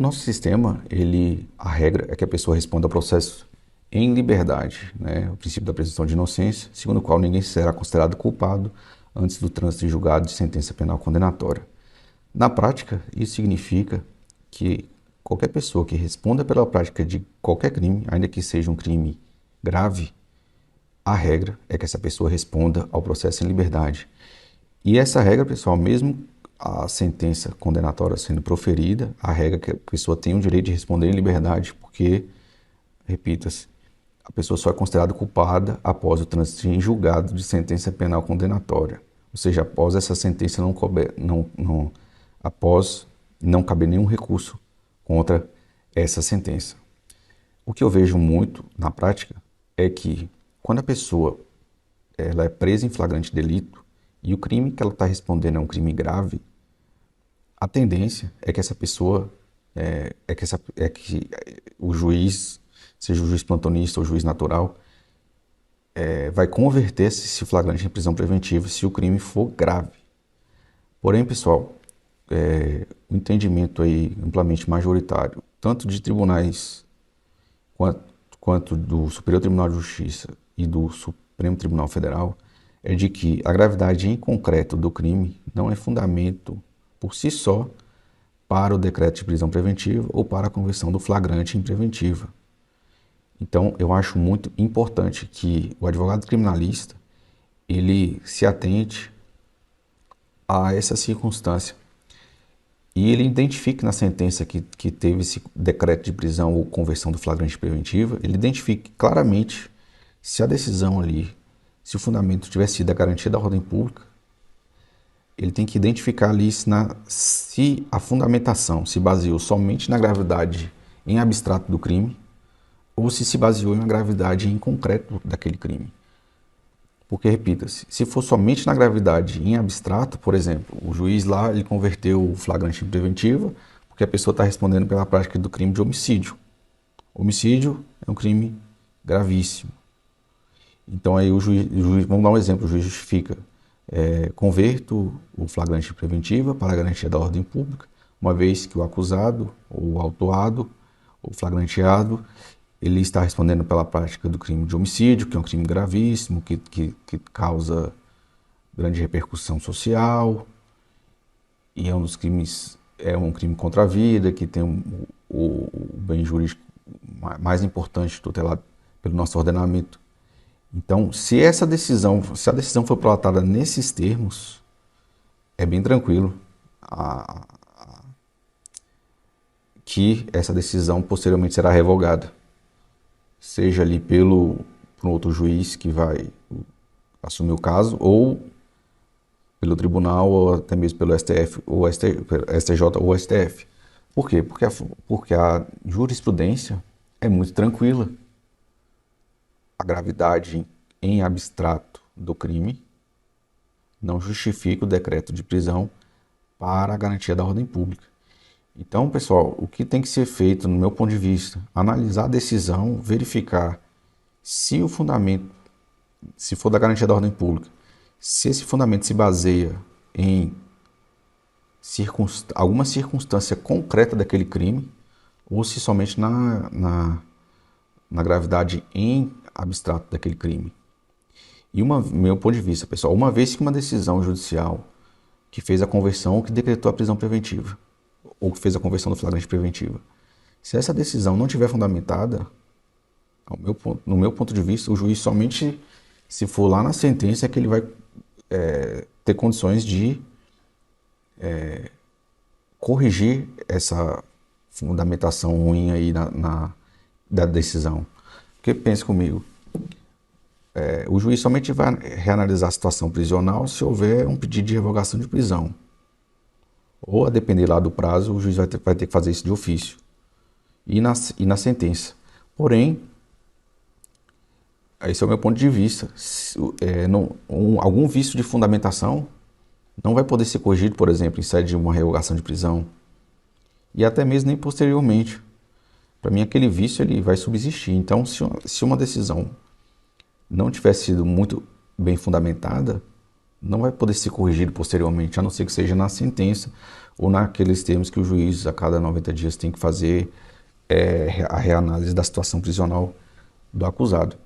nosso sistema, a regra é que a pessoa responda ao processo em liberdade, né? O princípio da presunção de inocência, segundo o qual ninguém será considerado culpado antes do trânsito em julgado de sentença penal condenatória. Na prática, isso significa que qualquer pessoa que responda pela prática de qualquer crime, ainda que seja um crime grave, a regra é que essa pessoa responda ao processo em liberdade. E essa regra, pessoal, mesmo a sentença condenatória sendo proferida, a regra é que a pessoa tem o direito de responder em liberdade, porque, repita-se, a pessoa só é considerada culpada após o trânsito em julgado de sentença penal condenatória. Ou seja, após essa sentença após não caber nenhum recurso contra essa sentença. O que eu vejo muito na prática é que quando a pessoa ela é presa em flagrante delito e o crime que ela está respondendo é um crime grave, a tendência é que essa pessoa, que o juiz, seja o juiz plantonista ou o juiz natural, vai converter esse flagrante em prisão preventiva se o crime for grave. Porém, pessoal, o entendimento aí amplamente majoritário, tanto de tribunais quanto do Superior Tribunal de Justiça e do Supremo Tribunal Federal, é de que a gravidade em concreto do crime não é fundamento por si só para o decreto de prisão preventiva ou para a conversão do flagrante em preventiva. Então, eu acho muito importante que o advogado criminalista ele se atente a essa circunstância e ele identifique na sentença que teve esse decreto de prisão ou conversão do flagrante preventiva, ele identifique claramente se a decisão ali, se o fundamento tiver sido a garantia da ordem pública, ele tem que identificar ali se a fundamentação se baseou somente na gravidade em abstrato do crime ou se baseou em uma gravidade em concreto daquele crime. Porque, repita-se, se for somente na gravidade em abstrato, por exemplo, o juiz lá ele converteu o flagrante em preventiva porque a pessoa está respondendo pela prática do crime de homicídio. Homicídio é um crime gravíssimo. Então aí o juiz, vamos dar um exemplo, o juiz justifica, converto o flagrante em preventiva para a garantia da ordem pública, uma vez que o acusado, ou o autuado, ou flagranteado, ele está respondendo pela prática do crime de homicídio, que é um crime gravíssimo, que causa grande repercussão social, e é um crime contra a vida, que tem o bem jurídico mais importante tutelado pelo nosso ordenamento. Então, se a decisão for prolatada nesses termos, é bem tranquilo que essa decisão posteriormente será revogada. Seja ali por um outro juiz que vai assumir o caso, ou pelo tribunal, ou até mesmo pelo STF, ou STJ ou STF. Por quê? Porque a jurisprudência é muito tranquila. A gravidade em abstrato do crime não justifica o decreto de prisão para a garantia da ordem pública. Então, pessoal, o que tem que ser feito, no meu ponto de vista, analisar a decisão, verificar se o fundamento, se for da garantia da ordem pública, se esse fundamento se baseia em alguma circunstância concreta daquele crime, ou se somente na gravidade em abstrato daquele crime. E meu ponto de vista, pessoal, uma vez que uma decisão judicial que fez a conversão ou que decretou a prisão preventiva, ou que fez a conversão do flagrante preventiva, se essa decisão não tiver fundamentada, no meu ponto de vista, o juiz somente, se for lá na sentença, é que ele vai ter condições de corrigir essa fundamentação ruim aí da decisão. Porque pense comigo, o juiz somente vai reanalisar a situação prisional se houver um pedido de revogação de prisão. Ou a depender lá do prazo, o juiz vai ter que fazer isso de ofício. E na sentença. Porém, esse é o meu ponto de vista. Algum vício de fundamentação não vai poder ser corrigido, por exemplo, em sede de uma revogação de prisão. E até mesmo nem posteriormente. Para mim, aquele vício ele vai subsistir. Então, se uma decisão não tiver sido muito bem fundamentada, não vai poder ser corrigido posteriormente, a não ser que seja na sentença ou naqueles termos que o juiz, a cada 90 dias, tem que fazer a reanálise da situação prisional do acusado.